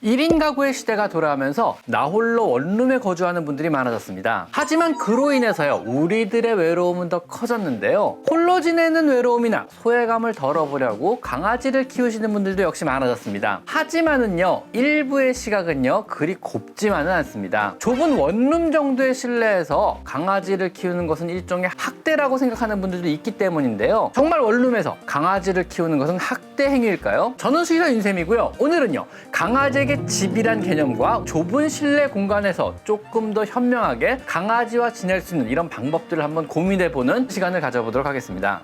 1인 가구의 시대가 돌아오면서 나홀로 원룸에 거주하는 분들이 많아졌습니다. 하지만 그로 인해서요, 우리들의 외로움은 더 커졌는데요. 홀로 지내는 외로움이나 소외감을 덜어보려고 강아지를 키우시는 분들도 역시 많아졌습니다. 하지만은요, 일부의 시각은요, 그리 곱지만은 않습니다. 좁은 원룸 정도의 실내에서 강아지를 키우는 것은 일종의 학대라고 생각하는 분들도 있기 때문인데요. 정말 원룸에서 강아지를 키우는 것은 학대 행위일까요? 저는 수의사 윤쌤이고요. 오늘은요, 강아지에게 집이란 개념과 좁은 실내 공간에서 조금 더 현명하게 강아지와 지낼 수 있는 이런 방법들을 한번 고민해보는 시간을 가져보도록 하겠습니다.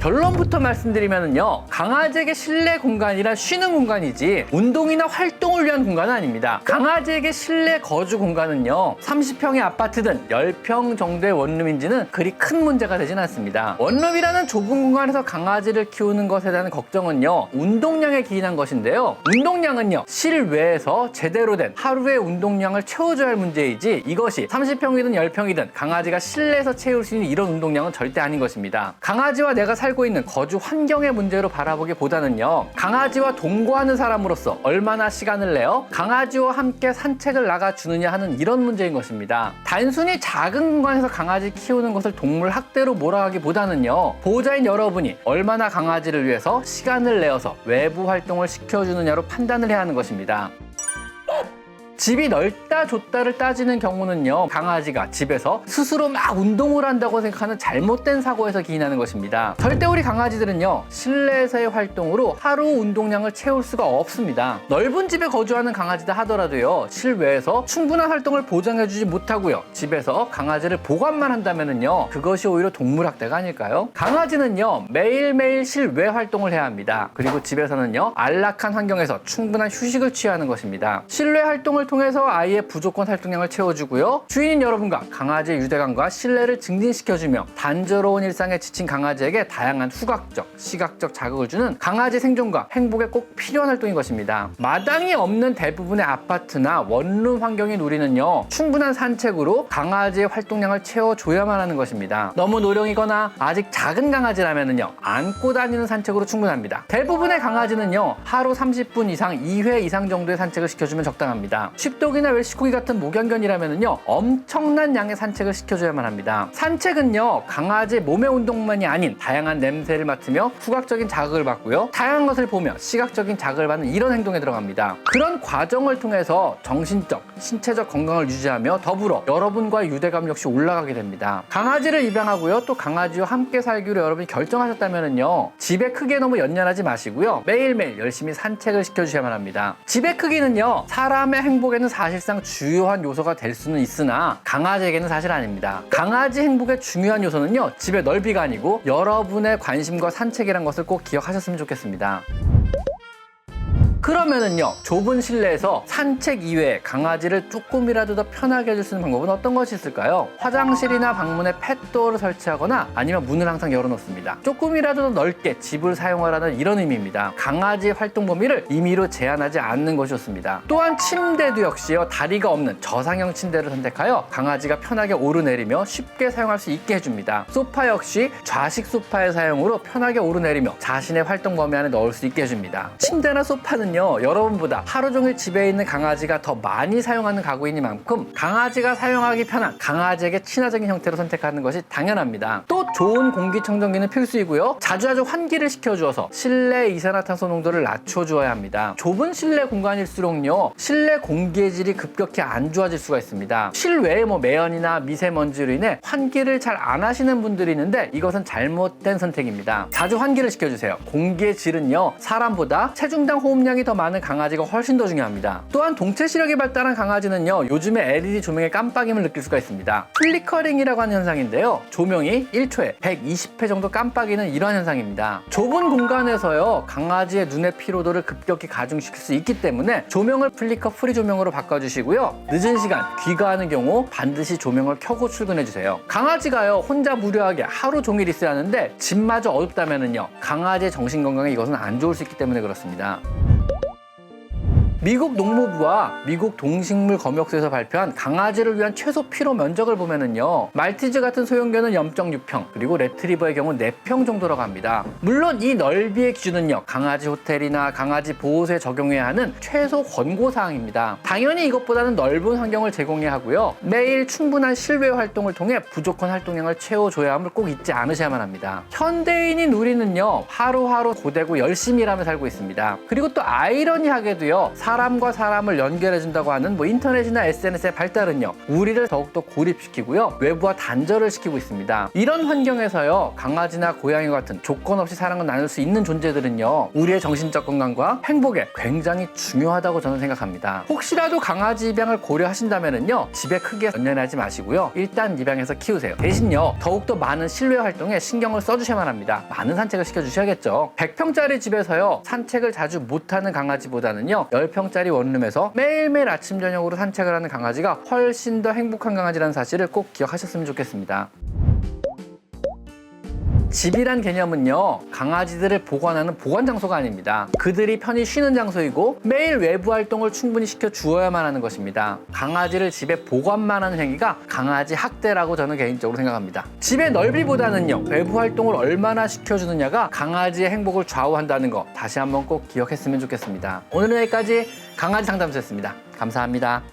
결론부터 말씀드리면요, 강아지에게 실내 공간이란 쉬는 공간이지 운동이나 활동을 위한 공간은 아닙니다. 강아지에게 실내 거주 공간은요, 30평의 아파트든 10평 정도의 원룸인지는 그리 큰 문제가 되진 않습니다. 원룸이라는 좁은 공간에서 강아지를 키우는 것에 대한 걱정은요, 운동량에 기인한 것인데요. 운동량은요, 실외에서 제대로 된 하루의 운동량을 채워줘야 할 문제이지, 이것이 30평이든 10평이든 강아지가 실내에서 채울 수 있는 이런 운동량은 절대 아닌 것입니다. 강아지와 내가 살고 있는 거주 환경의 문제로 바라보기보다는요, 강아지와 동거하는 사람으로서 얼마나 시간을 내어 강아지와 함께 산책을 나가주느냐 하는 이런 문제인 것입니다. 단순히 작은 공간에서 강아지 키우는 것을 동물 학대로 몰아가기보다는요, 보호자인 여러분이 얼마나 강아지를 위해서 시간을 내어서 외부 활동을 시켜주느냐로 판단을 해야 하는 것입니다. 집이 넓다 좁다를 따지는 경우는요, 강아지가 집에서 스스로 막 운동을 한다고 생각하는 잘못된 사고에서 기인하는 것입니다. 절대 우리 강아지들은요, 실내에서의 활동으로 하루 운동량을 채울 수가 없습니다. 넓은 집에 거주하는 강아지다 하더라도요, 실외에서 충분한 활동을 보장해주지 못하고요, 집에서 강아지를 보관만 한다면은요, 그것이 오히려 동물학대가 아닐까요? 강아지는요, 매일매일 실외 활동을 해야 합니다. 그리고 집에서는요, 안락한 환경에서 충분한 휴식을 취하는 것입니다. 실외 활동을 통해서 아이의 부족한 활동량을 채워주고요, 주인인 여러분과 강아지의 유대감과 신뢰를 증진시켜주며 단조로운 일상에 지친 강아지에게 다양한 후각적, 시각적 자극을 주는 강아지 생존과 행복에 꼭 필요한 활동인 것입니다. 마당이 없는 대부분의 아파트나 원룸 환경인 우리는요, 충분한 산책으로 강아지의 활동량을 채워줘야만 하는 것입니다. 너무 노령이거나 아직 작은 강아지라면요, 안고 다니는 산책으로 충분합니다. 대부분의 강아지는요, 하루 30분 이상 2회 이상 정도의 산책을 시켜주면 적당합니다. 쉽독이나 웰시코기 같은 목연견이라면요, 엄청난 양의 산책을 시켜줘야만 합니다. 산책은요, 강아지의 몸의 운동만이 아닌 다양한 냄새를 맡으며 후각적인 자극을 받고요, 다양한 것을 보며 시각적인 자극을 받는 이런 행동에 들어갑니다. 그런 과정을 통해서 정신적, 신체적 건강을 유지하며 더불어 여러분과의 유대감 역시 올라가게 됩니다. 강아지를 입양하고요, 또 강아지와 함께 살기로 여러분이 결정하셨다면요, 집의 크기에 너무 연연하지 마시고요, 매일매일 열심히 산책을 시켜주셔야만 합니다. 집의 크기는요, 사람의 행복에는 사실상 주요한 요소가 될 수는 있으나 강아지에게는 사실 아닙니다. 강아지 행복의 중요한 요소는요, 집의 넓이가 아니고 여러분의 관심과 산책이란 것을 꼭 기억하셨으면 좋겠습니다. 그러면은요, 좁은 실내에서 산책 이외에 강아지를 조금이라도 더 편하게 해줄 수 있는 방법은 어떤 것이 있을까요? 화장실이나 방문에 펫도어를 설치하거나 아니면 문을 항상 열어놓습니다. 조금이라도 더 넓게 집을 사용하라는 이런 의미입니다. 강아지의 활동 범위를 임의로 제한하지 않는 것이 좋습니다. 또한 침대도 역시요, 다리가 없는 저상형 침대를 선택하여 강아지가 편하게 오르내리며 쉽게 사용할 수 있게 해줍니다. 소파 역시 좌식 소파의 사용으로 편하게 오르내리며 자신의 활동 범위 안에 넣을 수 있게 해줍니다. 침대나 소파는 여러분보다 하루 종일 집에 있는 강아지가 더 많이 사용하는 가구이니만큼 강아지가 사용하기 편한, 강아지에게 친화적인 형태로 선택하는 것이 당연합니다. 또 좋은 공기청정기는 필수이고요, 자주자주 환기를 시켜주어서 실내 이산화탄소 농도를 낮춰주어야 합니다. 좁은 실내 공간일수록요, 실내 공기의 질이 급격히 안 좋아질 수가 있습니다. 실외에 매연이나 미세먼지로 인해 환기를 잘 안 하시는 분들이 있는데 이것은 잘못된 선택입니다. 자주 환기를 시켜주세요. 공기의 질은요, 사람보다 체중당 호흡량이 더 많은 강아지가 훨씬 더 중요합니다. 또한 동체 시력이 발달한 강아지는요, 요즘에 LED 조명의 깜빡임을 느낄 수가 있습니다. 플리커링이라고 하는 현상인데요, 조명이 1초에 120회 정도 깜빡이는 이러한 현상입니다. 좁은 공간에서요, 강아지의 눈의 피로도를 급격히 가중시킬 수 있기 때문에 조명을 플리커 프리 조명으로 바꿔주시고요, 늦은 시간 귀가하는 경우 반드시 조명을 켜고 출근해주세요. 강아지가요, 혼자 무료하게 하루 종일 있어야 하는데 집마저 어둡다면은요, 강아지의 정신건강에 이것은 안 좋을 수 있기 때문에 그렇습니다. 미국 농무부와 미국 동식물 검역소에서 발표한 강아지를 위한 최소 피로 면적을 보면은요, 말티즈 같은 소형견은 0.6평, 그리고 레트리버의 경우 4평 정도라고 합니다. 물론 이 넓이의 기준은요, 강아지 호텔이나 강아지 보호소에 적용해야 하는 최소 권고사항입니다. 당연히 이것보다는 넓은 환경을 제공해야 하고요, 매일 충분한 실외 활동을 통해 부족한 활동량을 채워줘야 함을 꼭 잊지 않으셔야만 합니다. 현대인인 우리는요, 하루하루 고되고 열심히 일하며 살고 있습니다. 그리고 또 아이러니하게도요, 사람과 사람을 연결해준다고 하는 인터넷이나 SNS의 발달은요, 우리를 더욱더 고립시키고요, 외부와 단절을 시키고 있습니다. 이런 환경에서요, 강아지나 고양이 같은 조건 없이 사랑을 나눌 수 있는 존재들은요, 우리의 정신적 건강과 행복에 굉장히 중요하다고 저는 생각합니다. 혹시라도 강아지 입양을 고려하신다면요, 집에 크게 연연하지 마시고요, 일단 입양해서 키우세요. 대신요, 더욱더 많은 실외 활동에 신경을 써주셔야만 합니다. 많은 산책을 시켜주셔야겠죠. 100평짜리 집에서요, 산책을 자주 못하는 강아지보다는요, 10평짜리 원룸에서 매일매일 아침 저녁으로 산책을 하는 강아지가 훨씬 더 행복한 강아지라는 사실을 꼭 기억하셨으면 좋겠습니다. 집이란 개념은요, 강아지들을 보관하는 보관 장소가 아닙니다. 그들이 편히 쉬는 장소이고 매일 외부 활동을 충분히 시켜 주어야만 하는 것입니다. 강아지를 집에 보관만 하는 행위가 강아지 학대라고 저는 개인적으로 생각합니다. 집의 넓이보다는요, 외부 활동을 얼마나 시켜주느냐가 강아지의 행복을 좌우한다는 거 다시 한번 꼭 기억했으면 좋겠습니다. 오늘은 여기까지 강아지 상담소였습니다. 감사합니다.